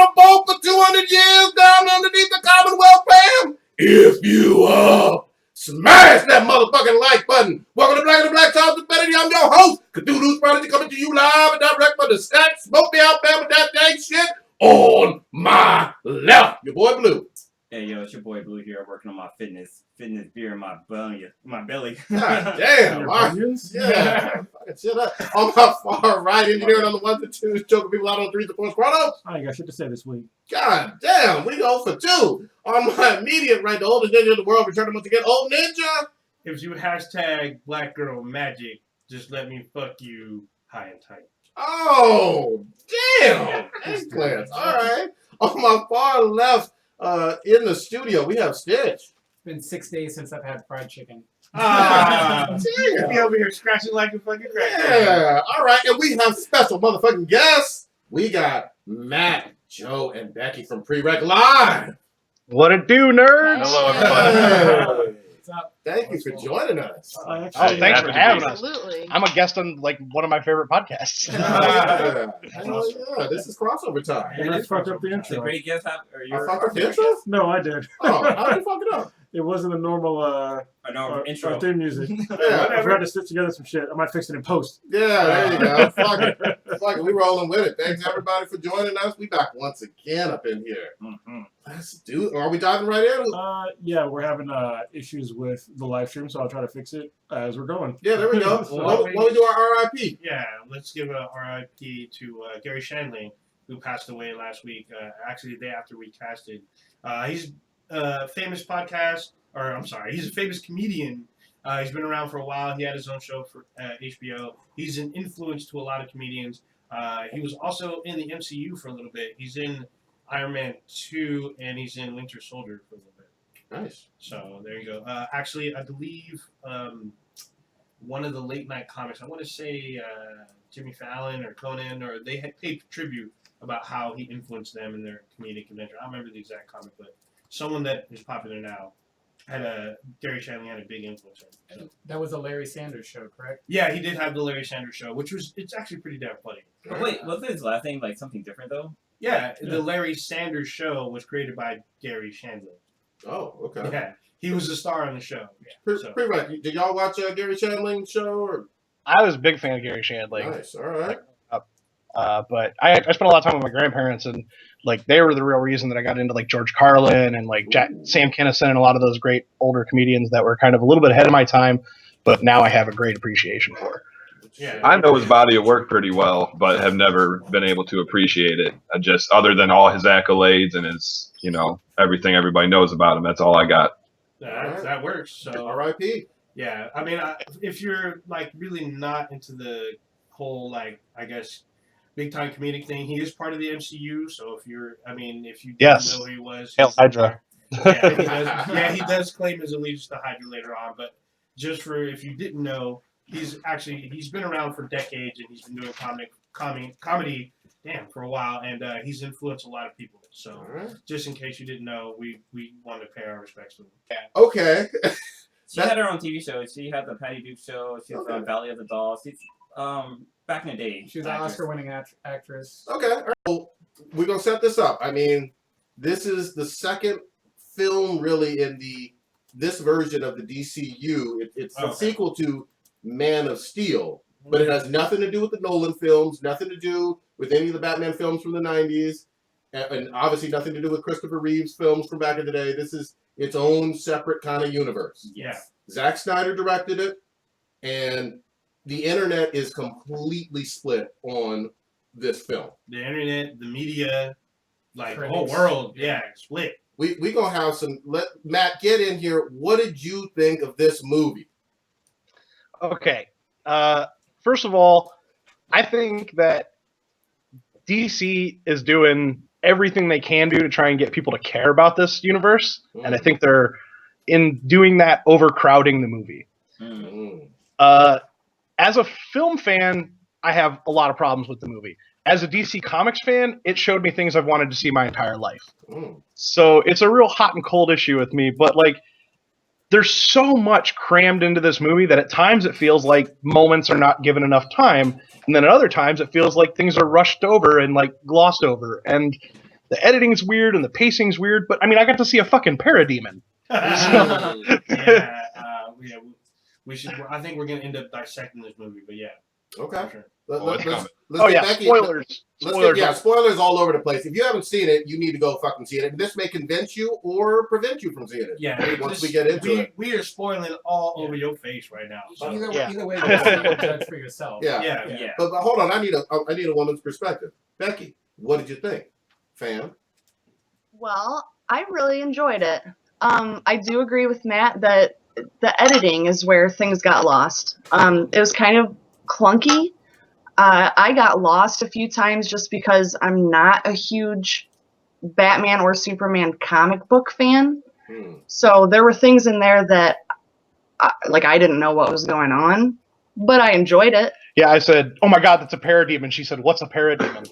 a boat for 200 years down underneath the Commonwealth, fam? If you smash that motherfucking like button. Welcome to Black and the Black Talk with Betty. I'm your host, Cthulhu's Prodigy, coming to you live and direct from the stack. Smoke me out, fam, with that dang shit on my left. Your boy Blue. Hey, yo, it's your boy Blue here, working on my fitness beer in my belly. God damn. Yeah. Fucking shit up. On my far right, engineering on the ones and twos, choking people out on threes and fours. Chronos. I ain't got shit to say this week. God damn, we go for two. On my immediate right, the oldest ninja in the world, returning once again. Old Ninja. If you hashtag Black Girl Magic, just let me fuck you high and tight. Oh, damn. Eggplants. All right. On my far left, in the studio, we have Stitch. It's been 6 days since I've had fried chicken. Damn. Be over here scratching like a fucking crack. Yeah. All right. And we have special motherfucking guests. We got Matt, Joe, and Becky from PreRecorded Live. What it do, nerds? Hello, everybody. What's up? Thank you for joining us. Thanks for having us. Absolutely. I'm a guest on like one of my favorite podcasts. Hell yeah. This is crossover time. And I fucked up the The intro. great guest have, or I your fucked up the great intro? guest? No, I did. Oh, how did you fuck it up? It wasn't a normal No, intro. theme music. Yeah. I forgot to stitch together some shit. I might fix it in post. Yeah, there you go. Fuck it. Fuck it. We rolling with it. Thanks everybody for joining us. We back once again up in here. Mm-hmm. Let's do it. Are we diving right in? Yeah, we're having issues with the live stream, so I'll try to fix it as we're going. Yeah, there we go. So- Why don't we do our RIP? Yeah, let's give a RIP to Gary Shandling, who passed away last week, actually the day after we casted. He's a famous he's a famous comedian. He's been around for a while. He had his own show for HBO. He's an influence to a lot of comedians. He was also in the MCU for a little bit. He's in Iron Man 2, and he's in Winter Soldier for a little bit. Nice. So there you go. Actually, I believe one of the late night comics, I want to say Jimmy Fallon or Conan, or they had paid tribute about how he influenced them in their comedic adventure. I don't remember the exact comic, but someone that is popular now Gary Shandling had a big influence on him. So. That was a Larry Sanders show, correct? Yeah, he did have the Larry Sanders Show, it's actually pretty damn funny. But wait, wasn't his last name like something different though? Yeah, the Larry Sanders Show was created by Gary Shandling. Oh, okay. Yeah, he was the star on the show. So. Pre-rec. Did y'all watch Gary Shandling's show? Or? I was a big fan of Gary Shandling. Nice. All right. But I spent a lot of time with my grandparents, and like they were the real reason that I got into like George Carlin and like Sam Kinison and a lot of those great older comedians that were kind of a little bit ahead of my time, but now I have a great appreciation for. Yeah, I know his body of work pretty well, but have never been able to appreciate it. Just other than all his accolades and his, everything everybody knows about him. That's all I got. that works. So R.I.P. Yeah, I mean, if you're like really not into the whole like I guess big time comedic thing, he is part of the MCU. So if you didn't know who he was, Hail Hydra. Yeah, he does claim his allegiance to Hydra later on. But just for if you didn't know, he's been around for decades and he's been doing comedy for a while, and he's influenced a lot of people. So just in case you didn't know, we want to pay our respects to him. Yeah. Okay. She had her own TV show. She had the Patty Duke show. She was on Valley of the Dolls. She's back in the day. She was an Oscar-winning actress. Okay. All right. Well, we're gonna set this up. I mean, this is the second film really in this version of the DCU. It's a sequel to Man of Steel, but it has nothing to do with the Nolan films, nothing to do with any of the Batman films from the 90s, and obviously nothing to do with Christopher Reeve's films from back in the day. This is its own separate kind of universe. Yeah. Zack Snyder directed it, and the internet is completely split on this film. The internet, the media, like the Critics. whole world, split. We gonna have some. Let Matt get in here. What did you think of this movie? Okay. First of all, I think that DC is doing everything they can do to try and get people to care about this universe, and I think they're in doing that overcrowding the movie. As a film fan, I have a lot of problems with the movie. As a DC Comics fan, it showed me things I've wanted to see my entire life. So it's a real hot and cold issue with me, but like there's so much crammed into this movie that at times it feels like moments are not given enough time, and then at other times it feels like things are rushed over and like glossed over. And the editing's weird and the pacing's weird. But I mean, I got to see a fucking parademon. Yeah, we should. I think we're gonna end up dissecting this movie, but yeah. Okay. For sure. Let's Oh get yeah, Becky- spoilers. spoilers all over the place. If you haven't seen it, you need to go fucking see it. And this may convince you or prevent you from seeing it. Yeah, Once we get into it. we are spoiling all over your face right now. So. Either way, you'll judge for yourself. Yeah. Yeah. But hold on, I need a woman's perspective. Becky, what did you think? Fan? Well, I really enjoyed it. I do agree with Matt that the editing is where things got lost. It was kind of clunky. I got lost a few times just because I'm not a huge Batman or Superman comic book fan. So there were things in there that, I didn't know what was going on, but I enjoyed it. Yeah, I said, "Oh my god, that's a parademon." She said, "What's a parademon?"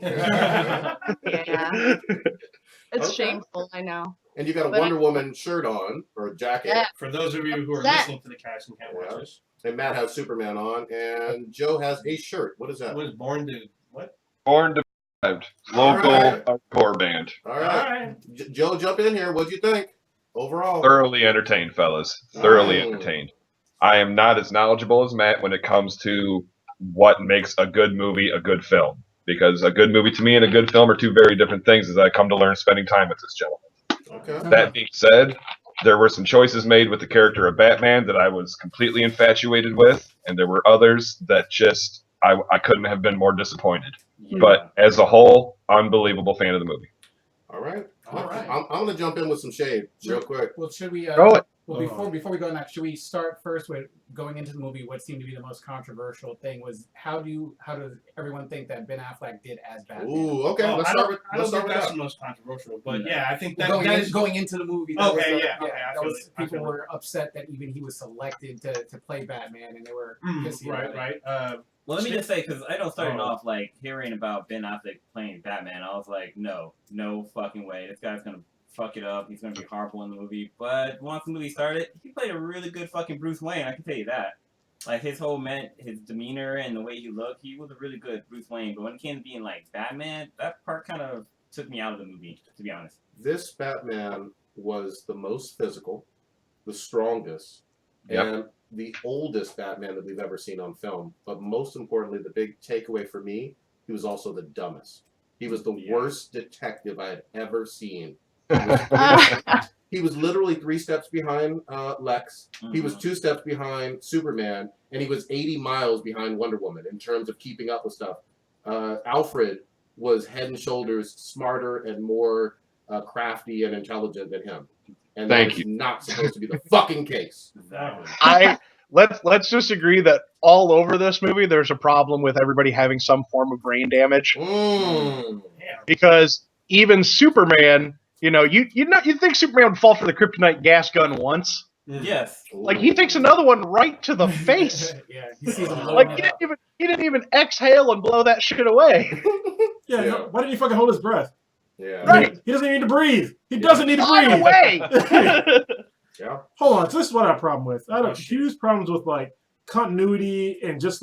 Yeah. It's Okay. shameful, I know. And you got a But Wonder Woman shirt on, or a jacket. Yeah. For those of you who are That- listening to the cast and can't watch this, And Matt has Superman on, and Joe has a shirt. What is I that? was born to what? Born Deprived, local Alright. hardcore band. All right. Joe, jump in here. What'd you think overall? Thoroughly entertained, fellas. Thoroughly Oh. entertained. I am not as knowledgeable as Matt when it comes to what makes a good movie a good film. Because a good movie to me and a good film are two very different things, as I come to learn spending time with this gentleman. Okay. That being said, there were some choices made with the character of Batman that I was completely infatuated with, and there were others that just I couldn't have been more disappointed. But as a whole, unbelievable fan of the movie. All right. All right. I'm going to jump in with some shade real quick. Well, should we? Throw it. Well, before we go next, should we start first with going into the movie? What seemed to be the most controversial thing was how does everyone think that Ben Affleck did as Batman? Ooh, okay. Well, Let's I start don't, with I don't think that's that. the most controversial, but No. yeah, I think Well, that is going into the movie. Okay, was, yeah, okay, I that feel was it, I people feel were upset that even he was selected to play Batman, and they were pissy about right, it. right. Well, let me just say, because I know starting Oh. off, hearing about Ben Affleck playing Batman, I was like, no fucking way. This guy's going to fuck it up. He's going to be horrible in the movie. But once the movie started, he played a really good fucking Bruce Wayne, I can tell you that. Like, his demeanor and the way he looked, he was a really good Bruce Wayne. But when it came to being, Batman, that part kind of took me out of the movie, to be honest. This Batman was the most physical, the strongest, Yep. and the oldest Batman that we've ever seen on film. But most importantly, the big takeaway for me, he was also the dumbest. He was the worst detective I had ever seen. He was literally 3 steps behind Lex. He was 2 steps behind Superman, and he was 80 miles behind Wonder Woman in terms of keeping up with stuff. Alfred was head and shoulders smarter and more crafty and intelligent than him. And Thank that's you. not supposed to be the fucking case. Exactly. Let's just agree that all over this movie, there's a problem with everybody having some form of brain damage. Mm. Because even Superman, you'd think Superman would fall for the kryptonite gas gun once. Yes. Like he takes another one right to the face. Yeah, he sees him Like blowing it up. he didn't even exhale and blow that shit away. Yeah, Yeah. no, why didn't he fucking hold his breath? Yeah. Right. He doesn't even need to breathe. He doesn't need to Fly breathe. away. Yeah. Hold on. So this is what I have a problem with. I Oh, have shit. huge problems with continuity and just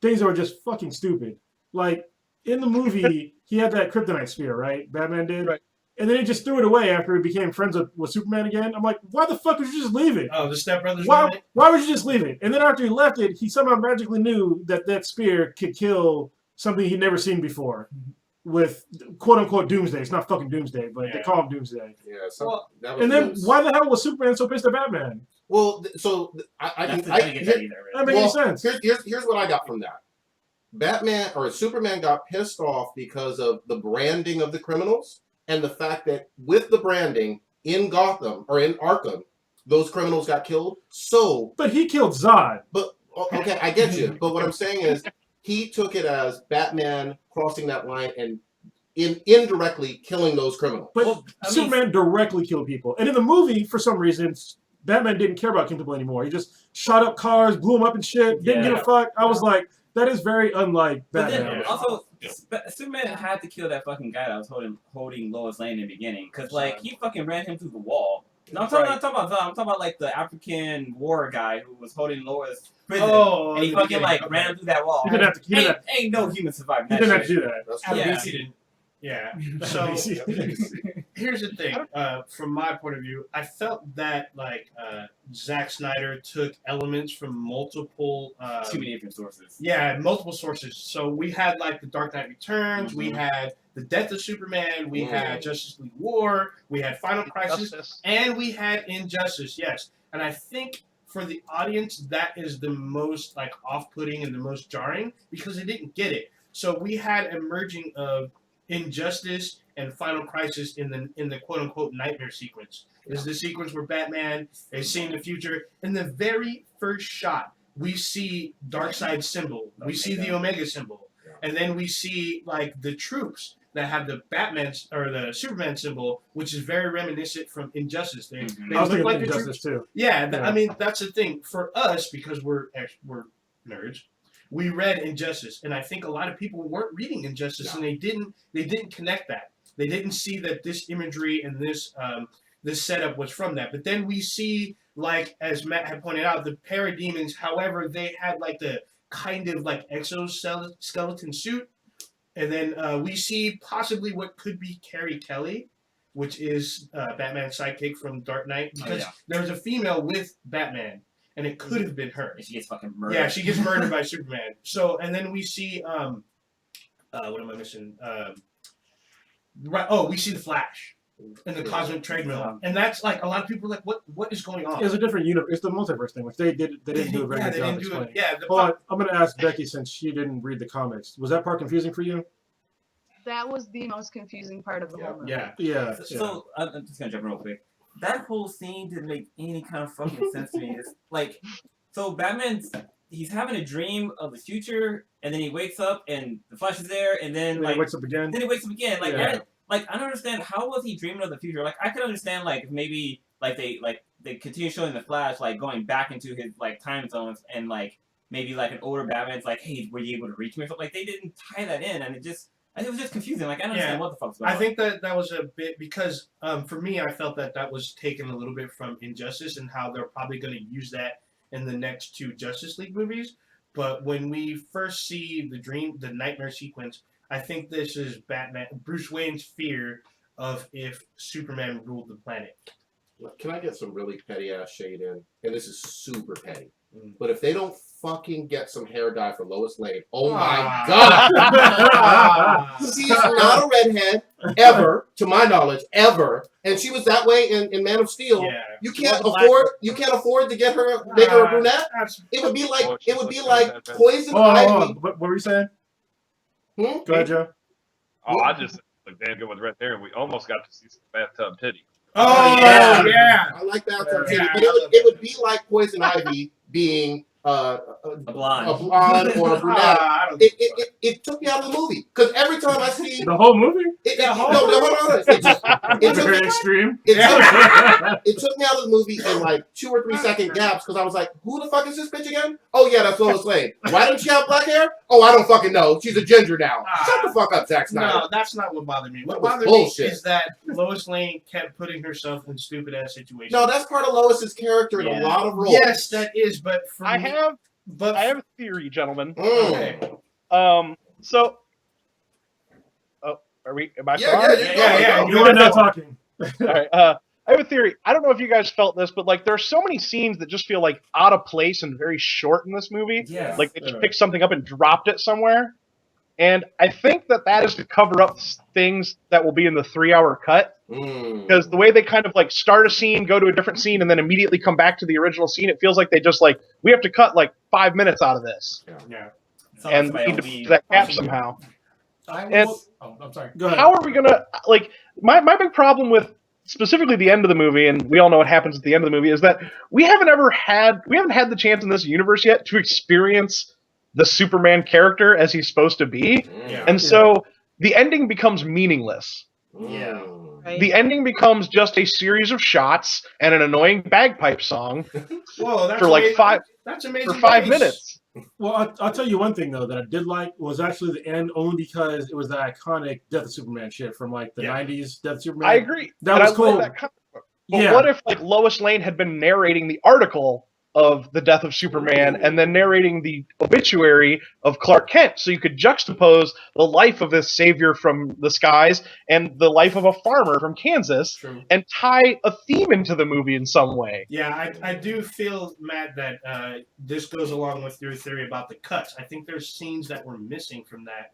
things that were just fucking stupid. Like in the movie, he had that kryptonite sphere, right? Batman did. Right. And then he just threw it away after he became friends with Superman again. I'm like, why the fuck would you just leave it? Oh, the Step Brothers. Why remake? would you just leave it? And then after he left it, he somehow magically knew that spear could kill something he'd never seen before with quote unquote Doomsday. It's not fucking Doomsday, but they Yeah. call him Doomsday. Yeah. Well, that was And then loose. why the hell was Superman so pissed at Batman? Well, I I can. didn't get that either. That Really. makes any sense. Here's what I got from that. Batman or Superman got pissed off because of the branding of the criminals and the fact that with the branding in Gotham or in Arkham, those criminals got killed. So, But he killed Zod. okay, I get you. But what I'm saying is he took it as Batman crossing that line and indirectly killing those criminals. But Well, I mean- Superman directly killed people. And in the movie, for some reason, Batman didn't care about killing people anymore. He just shot up cars, blew them up and shit, didn't give a Yeah. fuck. I was like, that is very unlike But Batman. then Yeah. also, Superman had to kill that fucking guy that was holding Lois Lane in the beginning, because he fucking ran him through the wall. No, I'm talking about Zod. I'm talking about the African war guy who was holding Lois prison, Oh, and he in the fucking beginning. ran him through that wall. He didn't have to. He didn't have, Ain't no human surviving he that didn't have shit. to do that. That's At Yeah. least he didn't. Yeah. So here's the thing. From my point of view, I felt that Zack Snyder took elements from multiple Too many different sources. Yeah, multiple sources. So we had the Dark Knight Returns, we had the Death of Superman, we had Justice League War, we had Final Crisis, and we had Injustice. Yes, and I think for the audience that is the most off-putting and the most jarring because they didn't get it. So we had a merging of Injustice and Final Crisis in the quote unquote nightmare sequence. This is the sequence where Batman is seeing the future. In the very first shot, we see Darkseid's symbol. We see the Omega symbol. And then we see the troops that have the Batman or the Superman symbol, which is very reminiscent from Injustice. They I was look thinking like of the Injustice troops. too. Yeah, I mean that's the thing for us because we're nerds. We read Injustice, and I think a lot of people weren't reading Injustice, and they didn't connect that. They didn't see that this imagery and this setup was from that. But then we see, as Matt had pointed out, the parademons. However, they had the kind of exoskeleton suit, and then we see possibly what could be Carrie Kelly, which is Batman's sidekick from Dark Knight, because there was a female with Batman. And it could have been her. And she gets fucking murdered. Yeah, she gets murdered by Superman. So, and then we see, what am I missing? We see the Flash in the cosmic treadmill, and that's a lot of people are what is going on? It's a different universe. It's the multiverse thing, which they didn't do a very good job explaining. Well, I'm going to ask Becky since she didn't read the comics. Was that part confusing for you? That was the most confusing part of the whole movie. Yeah. So I'm just gonna jump in real quick. That whole scene didn't make any kind of fucking sense to me. It's so he's having a dream of the future, and then he wakes up, and the Flash is there, and then he wakes up again. Then he wakes up again. I don't understand, how was he dreaming of the future? I could understand if maybe they continue showing the Flash going back into his time zones, and maybe an older Batman's hey, were you able to reach me? Or something. They didn't tie that in, and it was just confusing. I don't understand what the fuck's going on. I think that was a bit because for me, I felt that was taken a little bit from Injustice and how they're probably going to use that in the next two Justice League movies. But when we first see the nightmare sequence, I think this is Bruce Wayne's fear of if Superman ruled the planet. Can I get some really petty ass shade in? And this is super petty. But if they don't fucking get some hair dye for Lois Lane, oh my god! She's not a redhead ever, to my knowledge, ever, and she was that way in Man of Steel. Yeah. You can't afford to get her, make her a brunette. It would be like Poison Ivy. What were you saying? Go ahead, Joe. Oh, I just look damn good with red hair, and we almost got to see some bathtub titty. Oh yeah. I like bathtub titty. It would be like Poison Ivy being a blonde or a brunette. It took me out of the movie because every time I see the whole movie, it took very extreme. It took me out of the movie in 2 or 3 second gaps because I was like, "Who the fuck is this bitch again?" Oh yeah, that's Lois Lane. Why didn't she have black hair? Oh, I don't fucking know. She's a ginger now. Shut the fuck up, Zack Snyder. No, that's not what bothered me. What bothered me is that Lois Lane kept putting herself in stupid ass situations. No, that's part of Lois's character in a lot of roles. Yes, that is. But for I have a theory, gentlemen. Okay. So, are we? Am I? Yeah. You are now talking. All right. I have a theory. I don't know if you guys felt this, but there are so many scenes that just feel out of place and very short in this movie. Yeah. They just picked something up and dropped it somewhere. And I think that is to cover up things that will be in the 3-hour cut. Because the way they kind of start a scene, go to a different scene, and then immediately come back to the original scene, it feels like they just we have to cut 5 minutes out of this. Yeah. And we need to fill that gap somehow. I'm sorry. Go ahead. How are we gonna my big problem with specifically the end of the movie, and we all know what happens at the end of the movie, is that we haven't had the chance in this universe yet to experience the Superman character as he's supposed to be. And so the ending becomes meaningless. Yeah. Right? The ending becomes just a series of shots and an annoying bagpipe song Whoa, that's for amazing. 5 That's amazing. for 5 minutes. Well, I'll tell you one thing though that I did like was actually the end, only because it was the iconic Death of Superman shit from the 90s Death of Superman. I agree. That was cool. But what if Lois Lane had been narrating the article of the death of Superman and then narrating the obituary of Clark Kent, so you could juxtapose the life of this savior from the skies and the life of a farmer from Kansas True. and tie a theme into the movie in some way. Yeah, I do feel, Matt, that this goes along with your theory about the cuts. I think there's scenes that were missing from that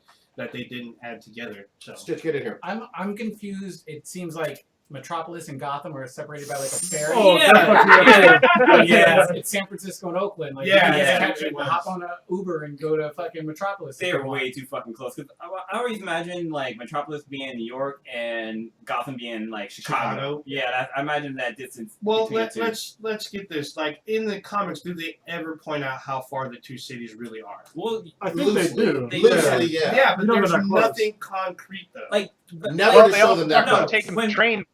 they didn't add together. So Stitch, get in here. I'm confused. It seems like Metropolis and Gotham are separated by like a ferry. Oh, Yeah. that fucked me up too. Yeah, it's San Francisco and Oakland. Like, Yeah, you can just yeah, catch it it, was. hop on an Uber and go to fucking Metropolis. They are way too fucking close. Cause I always imagine like Metropolis being New York and Gotham being like Chicago. Yeah, I imagine that distance. well, between the two. let's get this. Like in the comics, do they ever point out how far the two cities really are? Well, I think they do. Loosely, yeah. Yeah, but You know there's they're not close. nothing concrete though. like Never Well, to they show also them that talk about close. taking When- the train.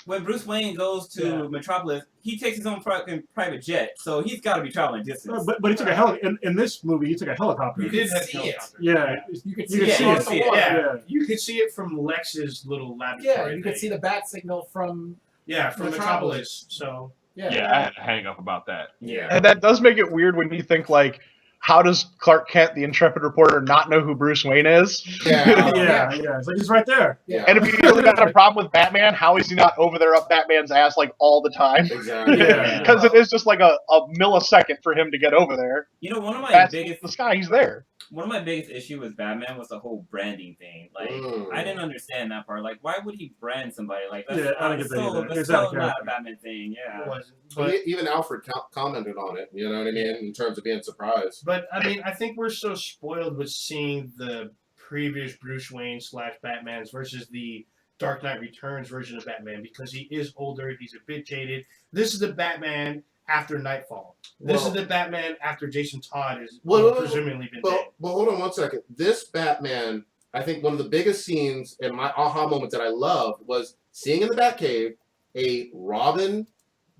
when Bruce Wayne goes to Yeah. Metropolis, he takes his own fucking private jet, so he's got to be traveling distance. But he took a in this movie he took a helicopter. You can did have see it. helicopter. Yeah, You could You see can it see across it. the Yeah. water. yeah. You could see it from Lex's little laboratory. Yeah, you could thing. see the bat signal from. Yeah, from Metropolis. Metropolis. So Yeah. Yeah, I had a hang up about that. Yeah. And that does make it weird when you think, like, how does Clark Kent, the intrepid reporter, not know who Bruce Wayne is? Yeah. Yeah, it's like he's right there. Yeah. And if he really got a problem with Batman, how is he not over there up Batman's ass like all the time? Exactly. Yeah. Because it is just like a millisecond for him to get over there. You know, one of my That's biggest the sky. He's there. one of my biggest issue with Batman was the whole branding thing. Like, I didn't understand that part. Like, why would he brand somebody like that? Yeah, I don't get that either. That's It's so out of not character. a Batman thing. it Yeah. wasn't. But But even Alfred commented on it. You know what I mean? In terms of being surprised. But I mean, I think we're so spoiled with seeing the previous Bruce Wayne / Batman's versus the Dark Knight Returns version of Batman because he is older, he's a bit jaded. This is the Batman after Nightfall. This is the Batman after Jason Todd is presumably been dead. But hold on one second. This Batman, I think one of the biggest scenes and my aha moment that I loved was seeing in the Batcave a Robin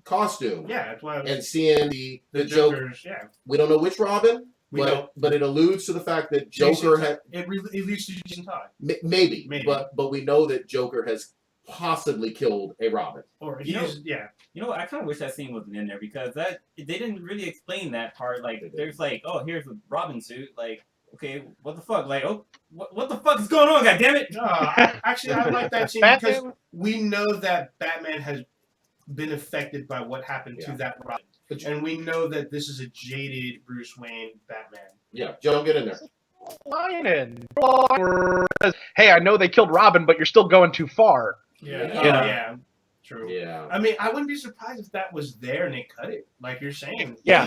costume Yeah, that's why I was, and seeing the Joker. Joker's. Yeah, We don't know which Robin, we but don't. but it alludes to the fact that Joker had It leads to Jason Todd, maybe, Maybe. but we know that Joker has possibly killed a Robin. or You know- he's yeah. You know what? I kind of wish that scene wasn't in there because they didn't really explain that part. Like, there's like, oh, here's a Robin suit. Like, okay, what the fuck? Like, oh, what the fuck is going on? God damn it! No, actually, I like that scene because we know that Batman has been affected by what happened to Yeah. that Robin. And we know that this is a jaded Bruce Wayne Batman. Yeah, Joe, get in there. Lion. Hey, I know they killed Robin, but you're still going too far. Yeah. Oh, yeah. True. Yeah. I mean, I wouldn't be surprised if that was there and they cut it, like you're saying. Yeah.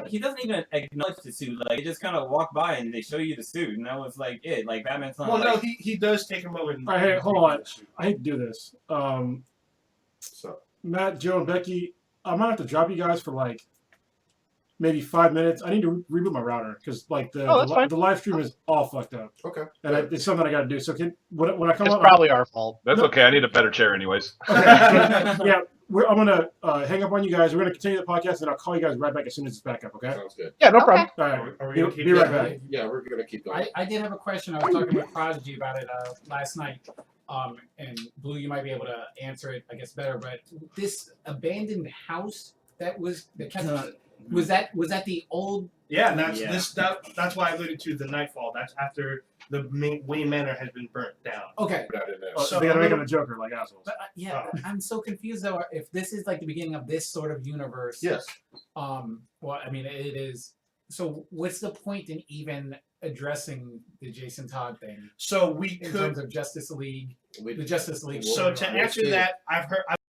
He doesn't even acknowledge the suit. Like, they just kind of walk by and they show you the suit, and that was like it. Like, Batman's not Well, no, like, he does take him over. And All right, hey, hold on. I hate to do this. So Matt, Joe, and Becky, I might have to drop you guys for like maybe 5 minutes. I need to reboot my router because like the live stream is all fucked up, okay. and it's something I got to do. So when I come It's up, probably our fault. That's No. okay. I need a better chair, anyways. yeah, I'm gonna hang up on you guys. We're gonna continue the podcast, and I'll call you guys right back as soon as it's back up. Okay. Sounds good. Yeah, no Okay. problem. All right. Are we gonna keep Be right going? back. Yeah, we're gonna keep going. I did have a question. I was talking with Prodigy about it last night. And Blue, you might be able to answer it, I guess, better. But this abandoned house that was was that the old? Yeah, that's Yeah. that's why I alluded to the Nightfall. That's after the Wayne Manor has been burnt down. Okay, Put that in there. Oh, So they gotta a make him little- a Joker like assholes. but I'm so confused though. If this is like the beginning of this sort of universe, Yes. well, I mean, it is. So, what's the point in even addressing the Jason Todd thing So we in could. terms of Justice League? We, The Justice League. So to We'll answer see. that, I've